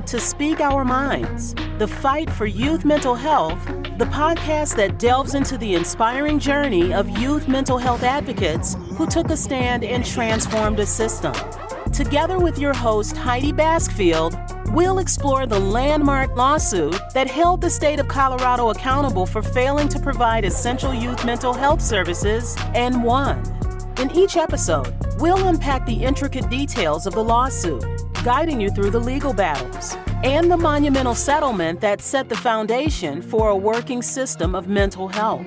Welcome to Speak Our Minds, the fight for youth mental health, the podcast that delves into the inspiring journey of youth mental health advocates who took a stand and transformed a system. Together with your host, Heidi Baskfield, we'll explore the landmark lawsuit that held the state of Colorado accountable for failing to provide essential youth mental health services and won. In each episode, we'll unpack the intricate details of the lawsuit, guiding you through the legal battles and the monumental settlement that set the foundation for a working system of mental health.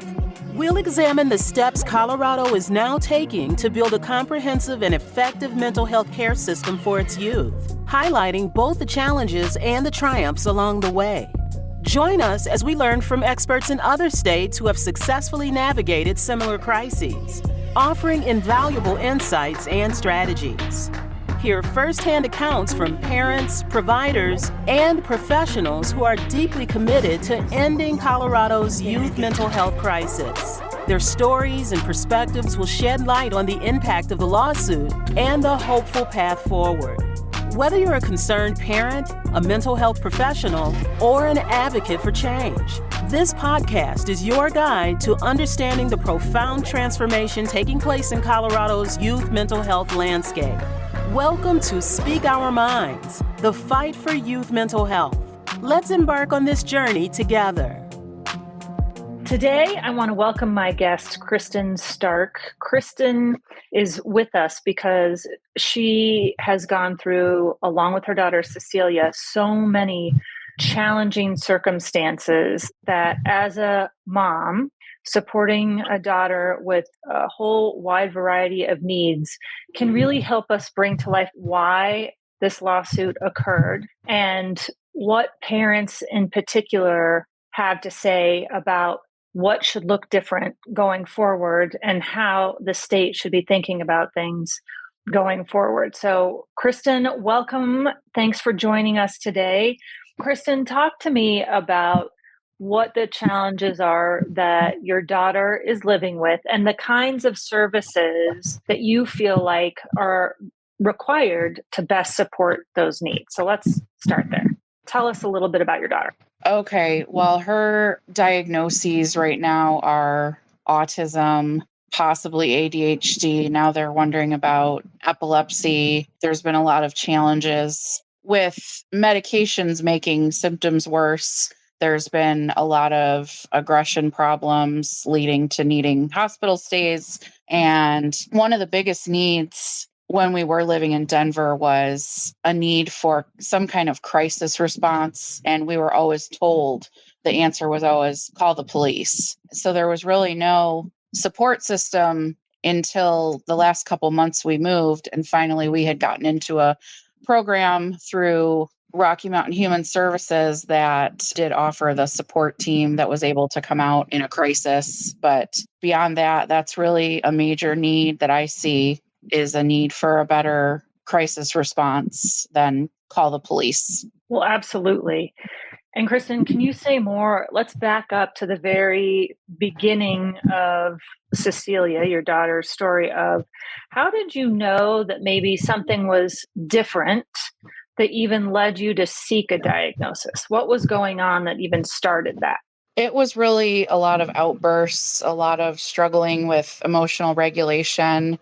We'll examine the steps Colorado is now taking to build a comprehensive and effective mental health care system for its youth, highlighting both the challenges and the triumphs along the way. Join us as we learn from experts in other states who have successfully navigated similar crises, offering invaluable insights and strategies. Hear firsthand accounts from parents, providers, and professionals who are deeply committed to ending Colorado's youth mental health crisis. Their stories and perspectives will shed light on the impact of the lawsuit and the hopeful path forward. Whether you're a concerned parent, a mental health professional, or an advocate for change, this podcast is your guide to understanding the profound transformation taking place in Colorado's youth mental health landscape. Welcome to Speak Our Minds, the fight for youth mental health. Let's embark on this journey together. Today, I want to welcome my guest, Kristin Stark. Kristin is with us because she has gone through, along with her daughter, Cecilia, so many challenging circumstances that as a mom, supporting a daughter with a whole wide variety of needs can really help us bring to life why this lawsuit occurred and what parents in particular have to say about what should look different going forward and how the state should be thinking about things going forward. So, Kristin, welcome. Thanks for joining us today. Kristin, talk to me about what the challenges are that your daughter is living with and the kinds of services that you feel like are required to best support those needs. So let's start there. Tell us a little bit about your daughter. Okay, well, her diagnoses right now are autism, possibly ADHD. Now they're wondering about epilepsy. There's been a lot of challenges with medications making symptoms worse. There's been a lot of aggression problems leading to needing hospital stays. And one of the biggest needs when we were living in Denver was a need for some kind of crisis response. And we were always told the answer was always call the police. So there was really no support system until the last couple months we moved. And finally, we had gotten into a program through Rocky Mountain Human Services that did offer the support team that was able to come out in a crisis. But beyond that, that's really a major need that I see is a need for a better crisis response than call the police. Well, absolutely. And Kristin, can you say more? Let's back up to the very beginning of Cecilia, your daughter's story of how did you know that maybe something was different that even led you to seek a diagnosis? What was going on that even started that? It was really a lot of outbursts, a lot of struggling with emotional regulation,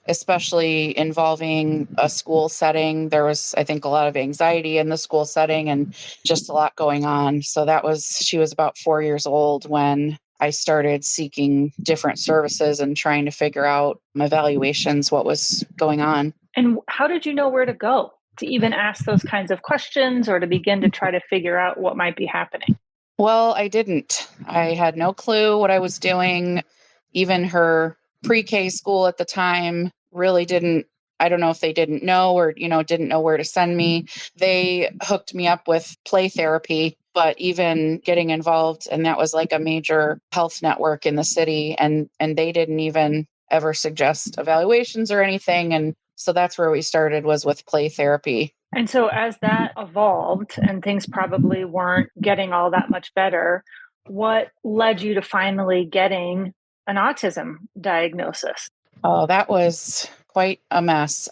especially involving a school setting. There was, I think, a lot of anxiety in the school setting and just a lot going on. So she was about 4 years old when I started seeking different services and trying to figure out my evaluations, what was going on. And how did you know where to go to even ask those kinds of questions or to begin to try to figure out what might be happening? Well, I didn't. I had no clue what I was doing. Even her pre-K school at the time really didn't. I don't know if they didn't know or, didn't know where to send me. They hooked me up with play therapy, but even getting involved, and that was like a major health network in the city, and they didn't even ever suggest evaluations or anything. And so that's where we started, was with play therapy. And so as that evolved and things probably weren't getting all that much better, what led you to finally getting an autism diagnosis? Oh, that was quite a mess.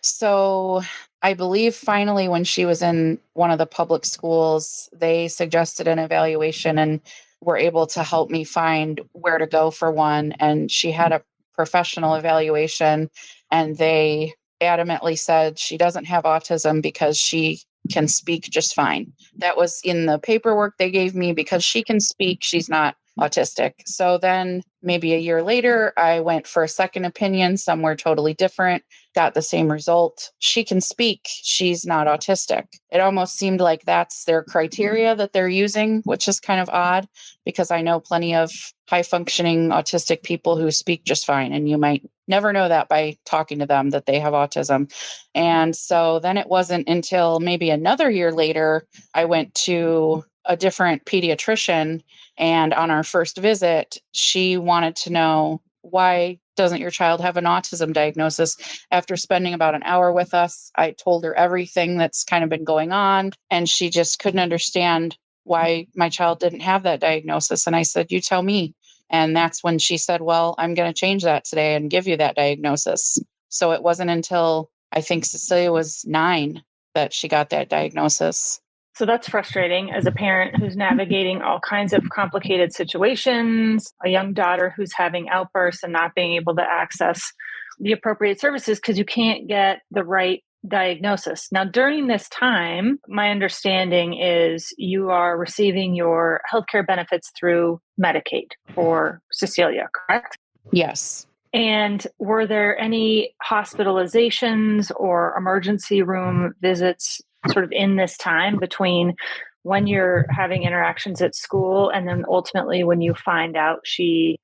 So I believe finally when she was in one of the public schools, they suggested an evaluation and were able to help me find where to go for one. And she had a professional evaluation, and they adamantly said she doesn't have autism because she can speak just fine. That was in the paperwork they gave me. Because she can speak, she's not autistic. So then maybe a year later, I went for a second opinion somewhere totally different, got the same result. She can speak, she's not autistic. It almost seemed like that's their criteria that they're using, which is kind of odd, because I know plenty of high functioning autistic people who speak just fine, and you might never know that by talking to them that they have autism. And so then it wasn't until maybe another year later, I went to a different pediatrician, and on our first visit, she wanted to know, why doesn't your child have an autism diagnosis? After spending about an hour with us, I told her everything that's kind of been going on, and she just couldn't understand why my child didn't have that diagnosis. And I said, you tell me. And that's when she said, well, I'm going to change that today and give you that diagnosis. So it wasn't until I think Cecilia was 9 that she got that diagnosis. So that's frustrating as a parent who's navigating all kinds of complicated situations, a young daughter who's having outbursts and not being able to access the appropriate services because you can't get the right diagnosis. Now, during this time, my understanding is you are receiving your healthcare benefits through Medicaid for Cecilia, correct? Yes. And were there any hospitalizations or emergency room visits sort of in this time between when you're having interactions at school and then ultimately when you find out she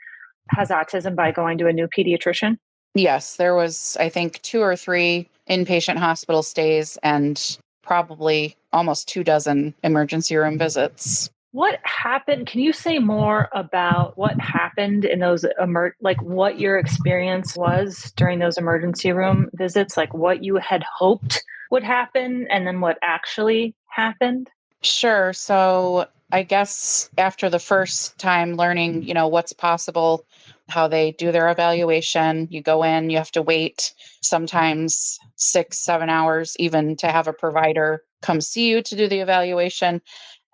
has autism by going to a new pediatrician? Yes, there was, I think, 2 or 3 inpatient hospital stays and probably almost 24 emergency room visits. What happened? Can you say more about what happened in those like what your experience was during those emergency room visits, like what you had hoped would happen and then what actually happened? Sure. So I guess after the first time learning, what's possible, how they do their evaluation, you go in, you have to wait sometimes 6, 7 hours even to have a provider come see you to do the evaluation.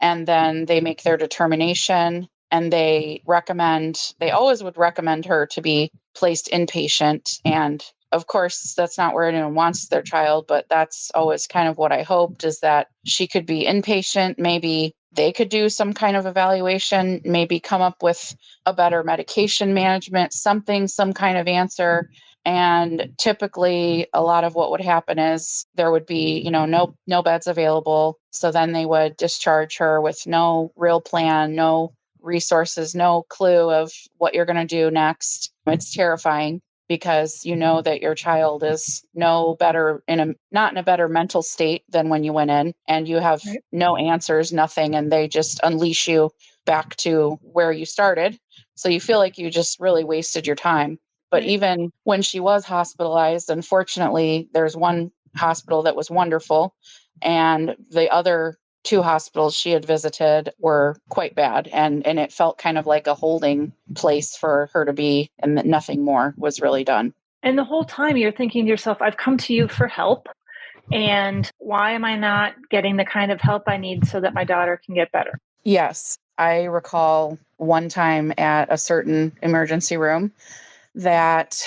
And then they make their determination, and they always would recommend her to be placed inpatient. And of course, that's not where anyone wants their child, but that's always kind of what I hoped, is that she could be inpatient. Maybe they could do some kind of evaluation, maybe come up with a better medication management, some kind of answer. And typically a lot of what would happen is there would be, no beds available. So then they would discharge her with no real plan, no resources, no clue of what you're going to do next. It's terrifying, because you know that your child is not in a better mental state than when you went in, and you have no answers, nothing, and they just unleash you back to where you started. So you feel like you just really wasted your time. But even when she was hospitalized, unfortunately, there's one hospital that was wonderful, and the other 2 hospitals she had visited were quite bad. And it felt kind of like a holding place for her to be, and that nothing more was really done. And the whole time you're thinking to yourself, I've come to you for help. And why am I not getting the kind of help I need so that my daughter can get better? Yes. I recall one time at a certain emergency room that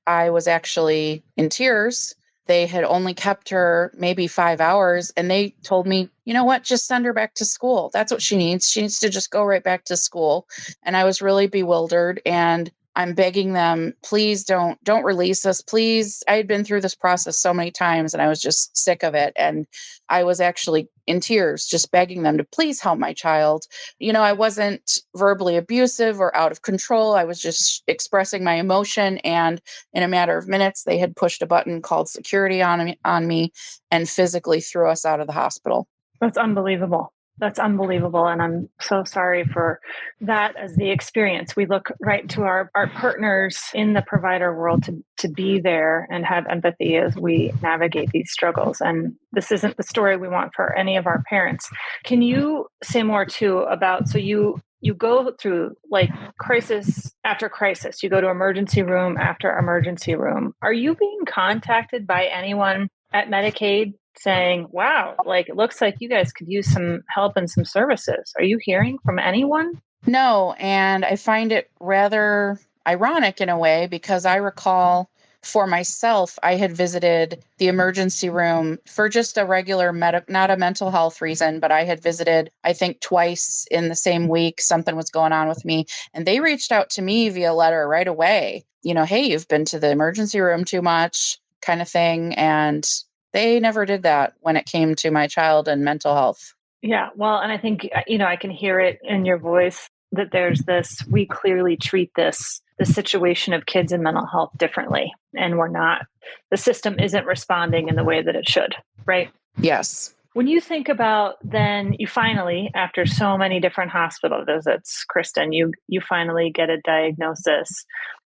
I was actually in tears. They had only kept her maybe 5 hours, and they told me, you know what, just send her back to school. That's what she needs. She needs to just go right back to school. And I was really bewildered, and I'm begging them, please don't release us. Please. I had been through this process so many times, and I was just sick of it. And I was actually in tears, just begging them to please help my child. I wasn't verbally abusive or out of control. I was just expressing my emotion. And in a matter of minutes, they had pushed a button, called security on me, and physically threw us out of the hospital. That's unbelievable. That's unbelievable. And I'm so sorry for that as the experience. We look right to our partners in the provider world to be there and have empathy as we navigate these struggles. And this isn't the story we want for any of our parents. Can you say more too about, so you you go through like crisis after crisis. You go to emergency room after emergency room. Are you being contacted by anyone at Medicaid saying, wow, like it looks like you guys could use some help and some services? Are you hearing from anyone? No, and I find it rather ironic in a way because I recall for myself, I had visited the emergency room for just a regular not a mental health reason, but I had visited, I think, twice in the same week. Something was going on with me, and they reached out to me via letter right away. Hey, you've been to the emergency room too much, kind of thing. And they never did that when it came to my child and mental health. Yeah, well, and I think, I can hear it in your voice that there's this, we clearly treat the situation of kids and mental health differently. And the system isn't responding in the way that it should, right? Yes. When you think about then you finally, after so many different hospital visits, Kristin, you finally get a diagnosis.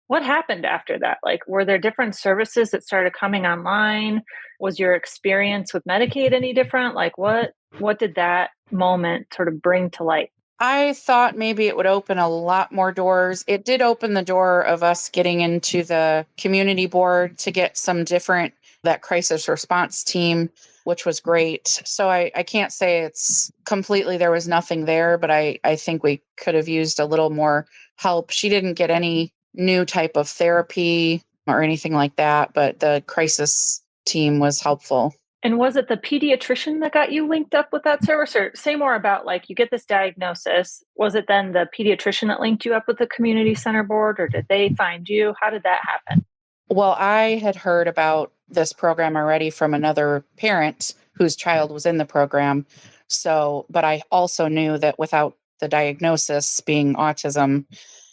What happened after that? Like, were there different services that started coming online? Was your experience with Medicaid any different? Like, what did that moment sort of bring to light? I thought maybe it would open a lot more doors. It did open the door of us getting into the community board to get some that crisis response team, which was great. So I can't say it's completely, there was nothing there, but I think we could have used a little more help. She didn't get any new type of therapy or anything like that, but the crisis team was helpful. And was it the pediatrician that got you linked up with that service? Or say more about, like, you get this diagnosis. Was it then the pediatrician that linked you up with the community center board, or did they find you? How did that happen? Well, I had heard about this program already from another parent whose child was in the program. But I also knew that without the diagnosis being autism,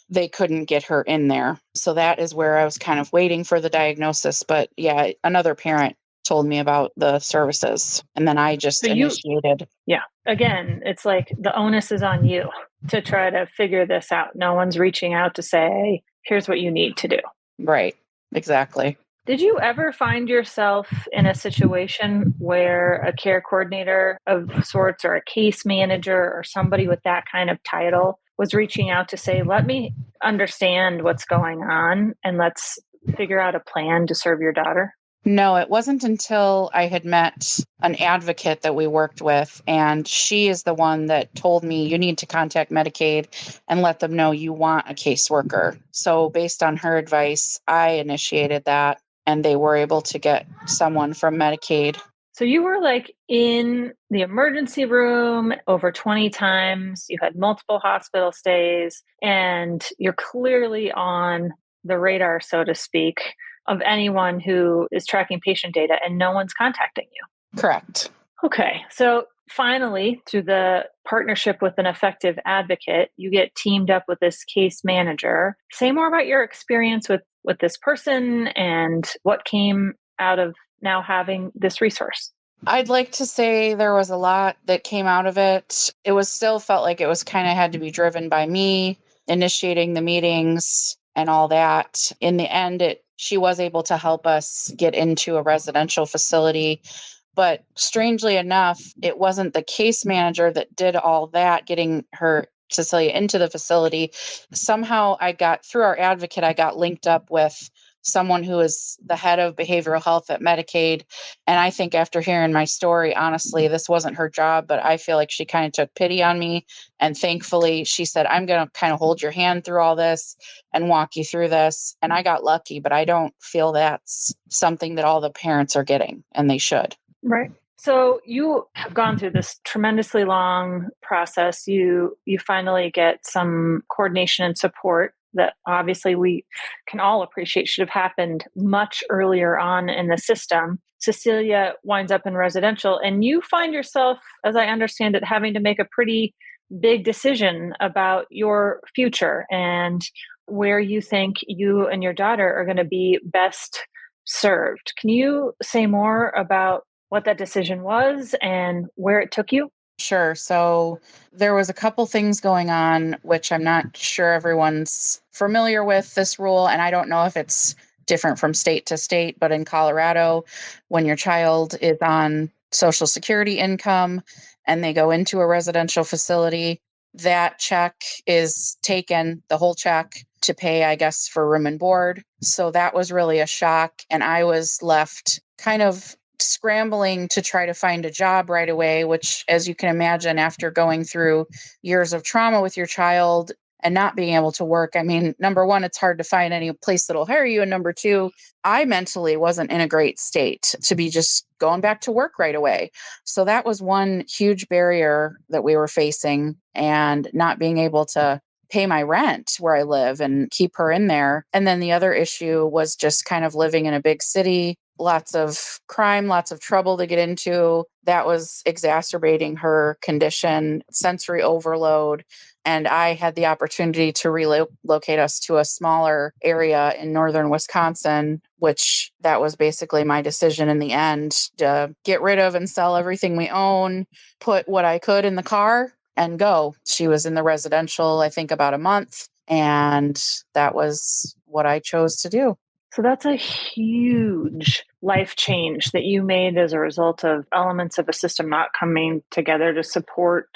they couldn't get her in there. So that is where I was kind of waiting for the diagnosis. But yeah, another parent told me about the services, and then I just initiated. Yeah. Again, it's like the onus is on you to try to figure this out. No one's reaching out to say, here's what you need to do. Right. Exactly. Did you ever find yourself in a situation where a care coordinator of sorts, or a case manager, or somebody with that kind of title was reaching out to say, let me understand what's going on and let's figure out a plan to serve your daughter? No, it wasn't until I had met an advocate that we worked with, and she is the one that told me you need to contact Medicaid and let them know you want a caseworker. So based on her advice, I initiated that, and they were able to get someone from Medicaid. So you were like in the emergency room over 20 times. You had multiple hospital stays, and you're clearly on the radar, so to speak, of anyone who is tracking patient data, and no one's contacting you. Correct. Okay. So finally, through the partnership with an effective advocate, you get teamed up with this case manager. Say more about your experience with this person and what came out of now having this resource. I'd like to say there was a lot that came out of it. It was still felt like it was kind of had to be driven by me initiating the meetings and all that. In the end, she was able to help us get into a residential facility. But strangely enough, it wasn't the case manager that did all that, getting her, Cecilia, into the facility. Somehow through our advocate, I got linked up with someone who is the head of behavioral health at Medicaid. And I think after hearing my story, honestly, this wasn't her job, but I feel like she kind of took pity on me. And thankfully, she said, I'm going to kind of hold your hand through all this and walk you through this. And I got lucky, but I don't feel that's something that all the parents are getting, and they should. Right. So you have gone through this tremendously long process. You finally get some coordination and support that obviously we can all appreciate should have happened much earlier on in the system. Cecilia winds up in residential, and you find yourself, as I understand it, having to make a pretty big decision about your future and where you think you and your daughter are going to be best served. Can you say more about what that decision was and where it took you? Sure. So there was a couple things going on, which I'm not sure everyone's familiar with this rule. And I don't know if it's different from state to state, but in Colorado, when your child is on Social Security income and they go into a residential facility, that check is taken, the whole check, to pay, I guess, for room and board. So that was really a shock. And I was left kind of scrambling to try to find a job right away, which, as you can imagine, after going through years of trauma with your child and not being able to work, I mean, number one, it's hard to find any place that'll hire you. And number two, I mentally wasn't in a great state to be just going back to work right away. So that was one huge barrier that we were facing, and not being able to pay my rent where I live and keep her in there. And then the other issue was just kind of living in a big city, lots of crime, lots of trouble to get into. That was exacerbating her condition, sensory overload. And I had the opportunity to relocate us to a smaller area in northern Wisconsin, which that was basically my decision in the end, to get rid of and sell everything we own, put what I could in the car and go. She was in the residential, I think, about a month. And that was what I chose to do. So that's a huge life change that you made as a result of elements of a system not coming together to support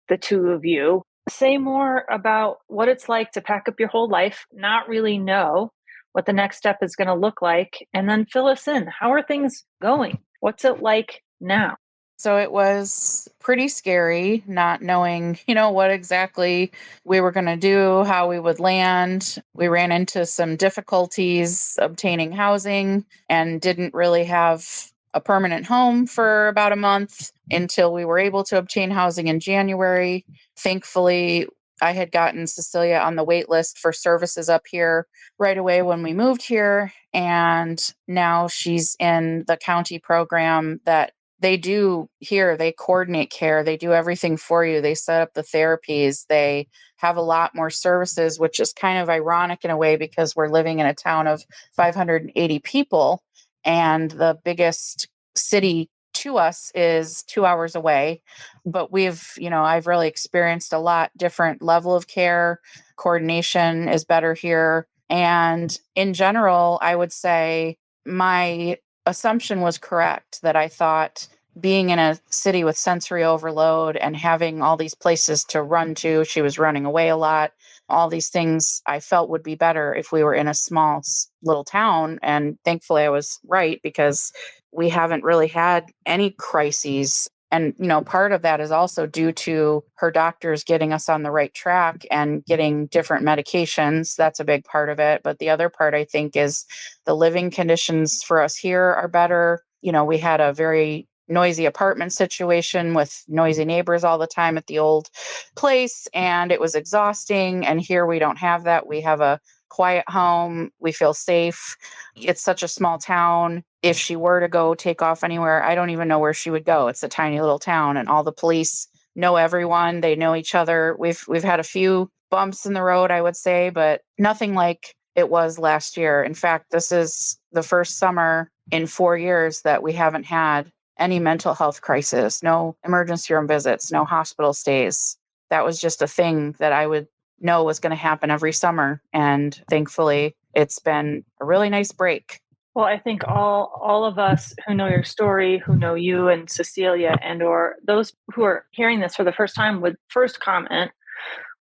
the two of you. Say more about what it's like to pack up your whole life, not really know what the next step is going to look like, and then fill us in. How are things going? What's it like now? So it was pretty scary not knowing, what exactly we were going to do, how we would land. We ran into some difficulties obtaining housing and didn't really have a permanent home for about a month until we were able to obtain housing in January. Thankfully, I had gotten Cecilia on the wait list for services up here right away when we moved here. And now she's in the county program that they do here. They coordinate care. They do everything for you. They set up the therapies. They have a lot more services, which is kind of ironic in a way because we're living in a town of 580 people, and the biggest city to us is 2 hours away. But I've really experienced a lot different level of care. Coordination is better here. And in general, I would say my assumption was correct, that I thought being in a city with sensory overload and having all these places to run to, she was running away a lot, all these things I felt would be better if we were in a small little town. And thankfully I was right, because we haven't really had any crises. And, part of that is also due to her doctors getting us on the right track and getting different medications. That's a big part of it. But the other part, I think, is the living conditions for us here are better. We had a very noisy apartment situation with noisy neighbors all the time at the old place, and it was exhausting. And here we don't have that. We have a quiet home. We feel safe. It's such a small town. If she were to go take off anywhere, I don't even know where she would go. It's a tiny little town, and all the police know everyone. They know each other. We've had a few bumps in the road, I would say, but nothing like it was last year. In fact, this is the first summer in 4 years that we haven't had any mental health crisis, no emergency room visits, no hospital stays. That was just a thing that I would know was going to happen every summer. And thankfully, it's been a really nice break. Well, I think all of us who know your story, who know you and Cecilia, and or those who are hearing this for the first time, would first comment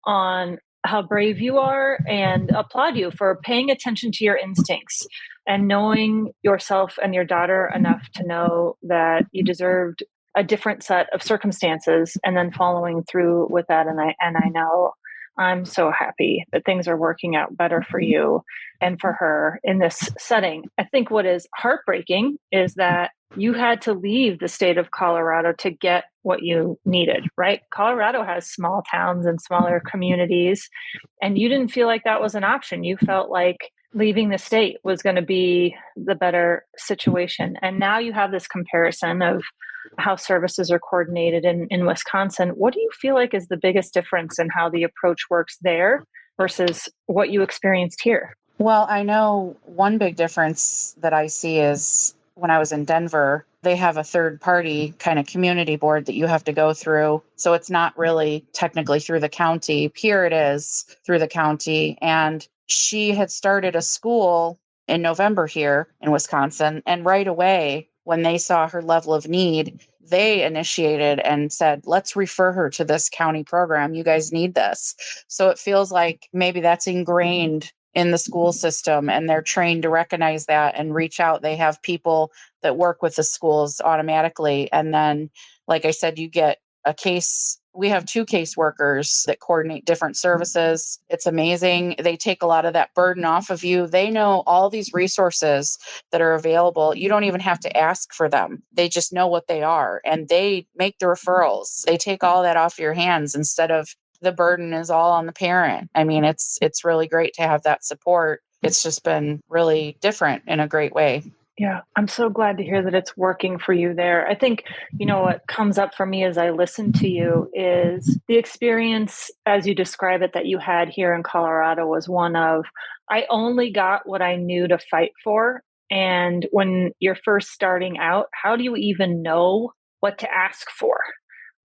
on how brave you are and applaud you for paying attention to your instincts and knowing yourself and your daughter enough to know that you deserved a different set of circumstances, and then following through with that. And I know I'm so happy that things are working out better for you and for her in this setting. I think what is heartbreaking is that you had to leave the state of Colorado to get what you needed, right? Colorado has small towns and smaller communities, and you didn't feel like that was an option. You felt like leaving the state was going to be the better situation. And now you have this comparison of how services are coordinated in Wisconsin. What do you feel like is the biggest difference in how the approach works there versus what you experienced here? Well, I know one big difference that I see is when I was in Denver, they have a third party kind of community board that you have to go through. So it's not really technically through the county. Here it is through the county. And she had started a school in November here in Wisconsin. And right away, when they saw her level of need, they initiated and said, let's refer her to this county program. You guys need this. So it feels like maybe that's ingrained in the school system and they're trained to recognize that and reach out. They have people that work with the schools automatically. And then, like I said, you get a case. We have 2 caseworkers that coordinate different services. It's amazing. They take a lot of that burden off of you. They know all these resources that are available. You don't even have to ask for them. They just know what they are and they make the referrals. They take all that off your hands instead of the burden is all on the parent. I mean, it's really great to have that support. It's just been really different in a great way. Yeah, I'm so glad to hear that it's working for you there. I think, what comes up for me as I listen to you is the experience, as you describe it, that you had here in Colorado was one of, I only got what I knew to fight for. And when you're first starting out, how do you even know what to ask for?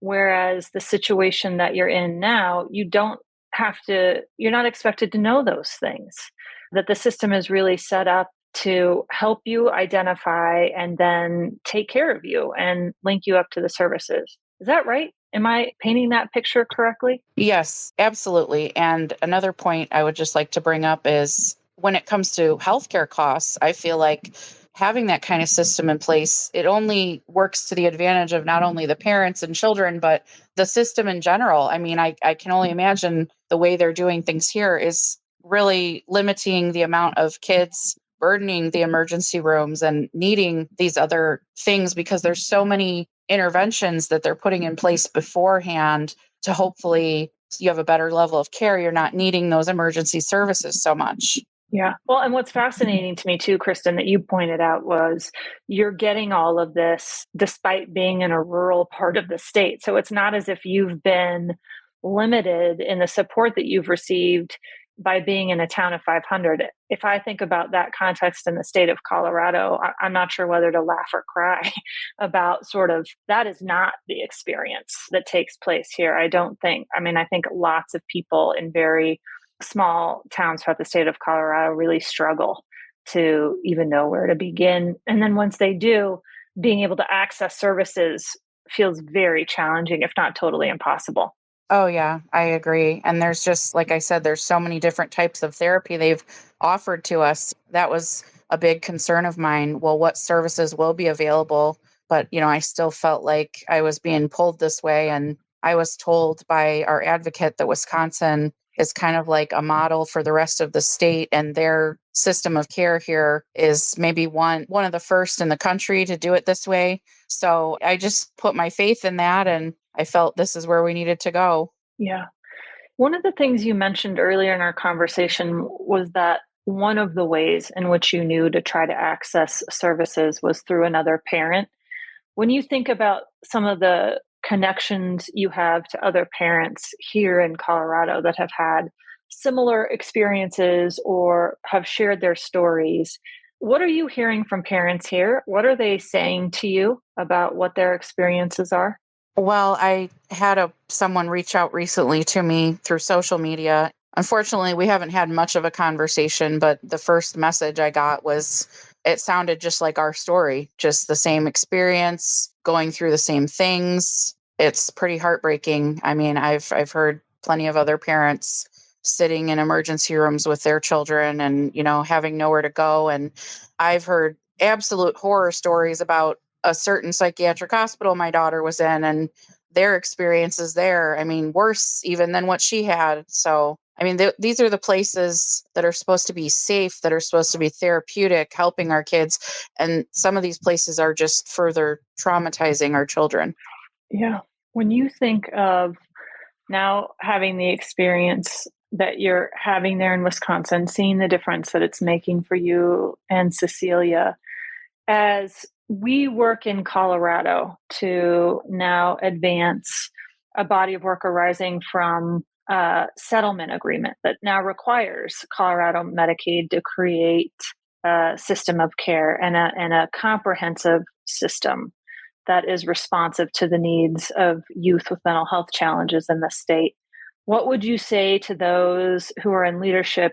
Whereas the situation that you're in now, you're not expected to know those things, that the system is really set up to help you identify and then take care of you and link you up to the services. Is that right? Am I painting that picture correctly? Yes, absolutely. And another point I would just like to bring up is when it comes to healthcare costs, I feel like having that kind of system in place, it only works to the advantage of not only the parents and children, but the system in general. I mean, I can only imagine the way they're doing things here is really limiting the amount of kids burdening the emergency rooms and needing these other things because there's so many interventions that they're putting in place beforehand to hopefully you have a better level of care. You're not needing those emergency services so much. Yeah. Well, and what's fascinating to me too, Kristin, that you pointed out was you're getting all of this despite being in a rural part of the state. So it's not as if you've been limited in the support that you've received by being in a town of 500. If I think about that context in the state of Colorado, I'm not sure whether to laugh or cry about sort of that is not the experience that takes place here. I don't think. I mean, I think lots of people in very small towns throughout the state of Colorado really struggle to even know where to begin. And then once they do, being able to access services feels very challenging, if not totally impossible. Oh, yeah, I agree. And there's just, like I said, there's so many different types of therapy they've offered to us. That was a big concern of mine. Well, what services will be available? But, I still felt like I was being pulled this way. And I was told by our advocate that Wisconsin is kind of like a model for the rest of the state. And their system of care here is maybe one of the first in the country to do it this way. So I just put my faith in that and I felt this is where we needed to go. Yeah. One of the things you mentioned earlier in our conversation was that one of the ways in which you knew to try to access services was through another parent. When you think about some of the connections you have to other parents here in Colorado that have had similar experiences or have shared their stories, what are you hearing from parents here? What are they saying to you about what their experiences are? Well, I had someone reach out recently to me through social media. Unfortunately, we haven't had much of a conversation, but the first message I got was it sounded just like our story, just the same experience, going through the same things. It's pretty heartbreaking. I mean, I've heard plenty of other parents sitting in emergency rooms with their children and, having nowhere to go. And I've heard absolute horror stories about a certain psychiatric hospital my daughter was in and their experiences there. I mean, worse even than what she had. So, I mean, these are the places that are supposed to be safe, that are supposed to be therapeutic, helping our kids. And some of these places are just further traumatizing our children. Yeah. When you think of now having the experience that you're having there in Wisconsin, seeing the difference that it's making for you and Cecilia, as we work in Colorado to now advance a body of work arising from a settlement agreement that now requires Colorado Medicaid to create a system of care and a comprehensive system that is responsive to the needs of youth with mental health challenges in the state. What would you say to those who are in leadership,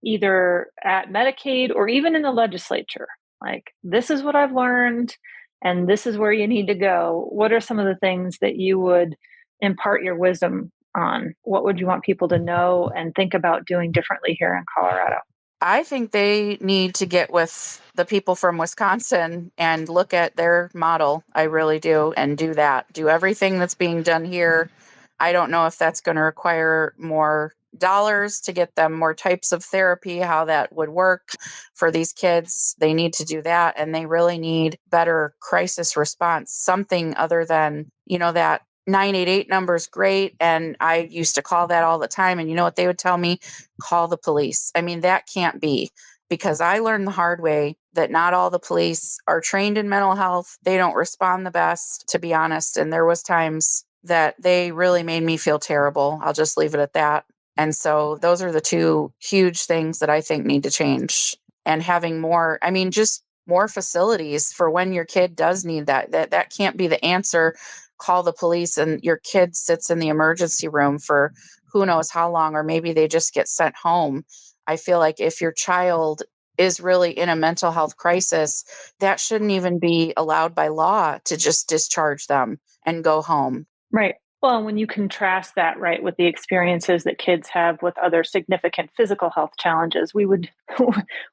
either at Medicaid or even in the legislature, Like, this is what I've learned, and this is where you need to go. What are some of the things that you would impart your wisdom on? What would you want people to know and think about doing differently here in Colorado? I think they need to get with the people from Wisconsin and look at their model. I really do. And do that. Do everything that's being done here. I don't know if that's going to require more dollars to get them more types of therapy, how that would work for these kids. They need to do that. And they really need better crisis response, something other than, that 988 number is great. And I used to call that all the time. And you know what they would tell me? Call the police. I mean, that can't be, because I learned the hard way that not all the police are trained in mental health. They don't respond the best, to be honest. And there was times that they really made me feel terrible. I'll just leave it at that. And so those are the two huge things that I think need to change. And having more, just more facilities for when your kid does need that can't be the answer. Call the police and your kid sits in the emergency room for who knows how long, or maybe they just get sent home. I feel like if your child is really in a mental health crisis, that shouldn't even be allowed by law to just discharge them and go home. Right. Well, when you contrast that, right, with the experiences that kids have with other significant physical health challenges, we would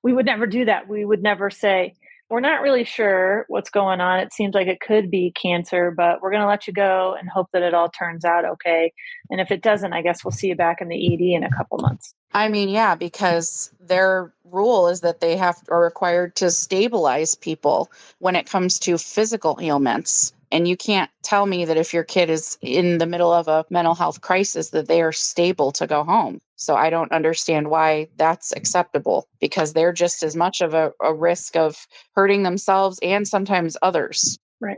never do that. We would never say, we're not really sure what's going on. It seems like it could be cancer, but we're going to let you go and hope that it all turns out okay. And if it doesn't, I guess we'll see you back in the ED in a couple months. Yeah, because their rule is that they are required to stabilize people when it comes to physical ailments. And you can't tell me that if your kid is in the middle of a mental health crisis that they are stable to go home. So I don't understand why that's acceptable, because they're just as much of a risk of hurting themselves and sometimes others. Right.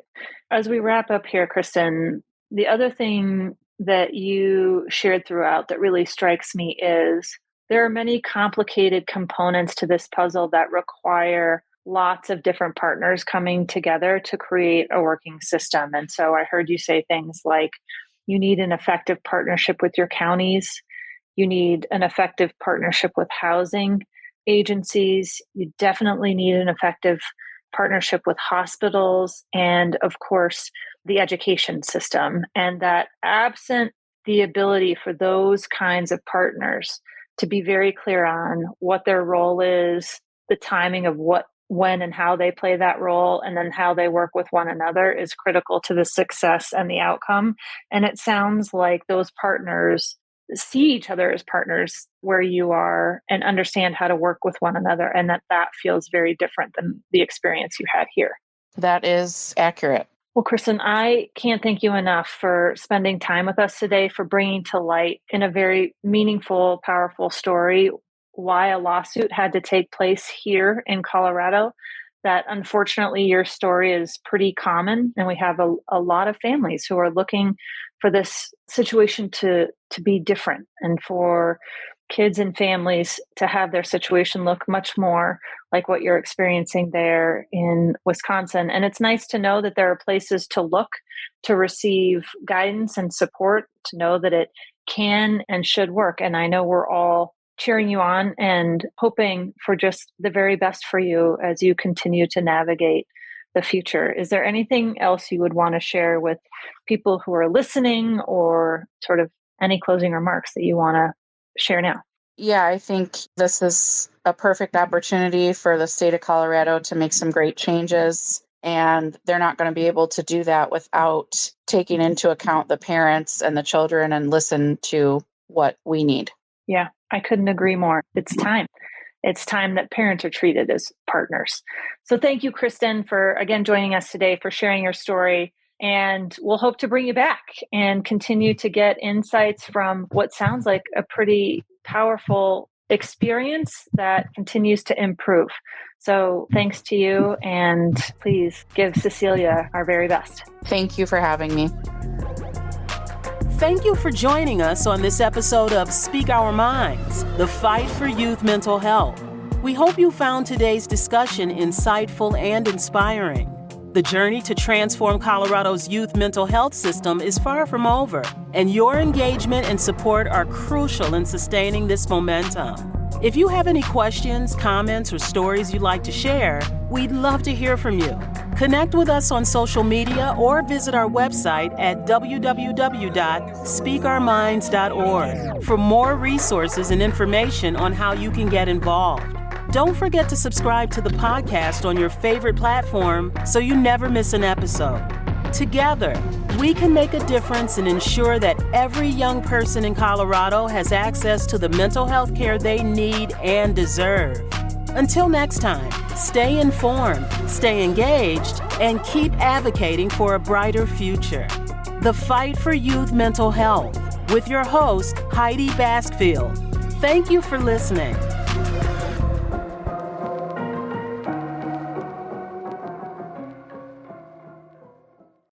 As we wrap up here, Kristin, the other thing that you shared throughout that really strikes me is there are many complicated components to this puzzle that require lots of different partners coming together to create a working system. And so I heard you say things like you need an effective partnership with your counties. You need an effective partnership with housing agencies. You definitely need an effective partnership with hospitals and, of course, the education system. And that absent the ability for those kinds of partners to be very clear on what their role is, the timing of when and how they play that role, and then how they work with one another is critical to the success and the outcome. And it sounds like those partners see each other as partners where you are and understand how to work with one another, and that feels very different than the experience you had here. That is accurate. Well, Kristin, I can't thank you enough for spending time with us today, for bringing to light in a very meaningful, powerful story why a lawsuit had to take place here in Colorado. That unfortunately your story is pretty common, and we have a lot of families who are looking for this situation to be different, and for kids and families to have their situation look much more like what you're experiencing there in Wisconsin. And it's nice to know that there are places to look to receive guidance and support, to know that it can and should work. And I know we're all cheering you on and hoping for just the very best for you as you continue to navigate the future. Is there anything else you would want to share with people who are listening, or sort of any closing remarks that you want to share now? Yeah, I think this is a perfect opportunity for the state of Colorado to make some great changes. And they're not going to be able to do that without taking into account the parents and the children and listen to what we need. Yeah, I couldn't agree more. It's time. It's time that parents are treated as partners. So thank you, Kristin, for again joining us today, for sharing your story. And we'll hope to bring you back and continue to get insights from what sounds like a pretty powerful experience that continues to improve. So thanks to you, and please give Cecilia our very best. Thank you for having me. Thank you for joining us on this episode of Speak Our Minds, the fight for youth mental health. We hope you found today's discussion insightful and inspiring. The journey to transform Colorado's youth mental health system is far from over, and your engagement and support are crucial in sustaining this momentum. If you have any questions, comments, or stories you'd like to share, we'd love to hear from you. Connect with us on social media or visit our website at www.speakourminds.org for more resources and information on how you can get involved. Don't forget to subscribe to the podcast on your favorite platform so you never miss an episode. Together, we can make a difference and ensure that every young person in Colorado has access to the mental health care they need and deserve. Until next time, stay informed, stay engaged, and keep advocating for a brighter future. The Fight for Youth Mental Health with your host, Heidi Baskfield. Thank you for listening.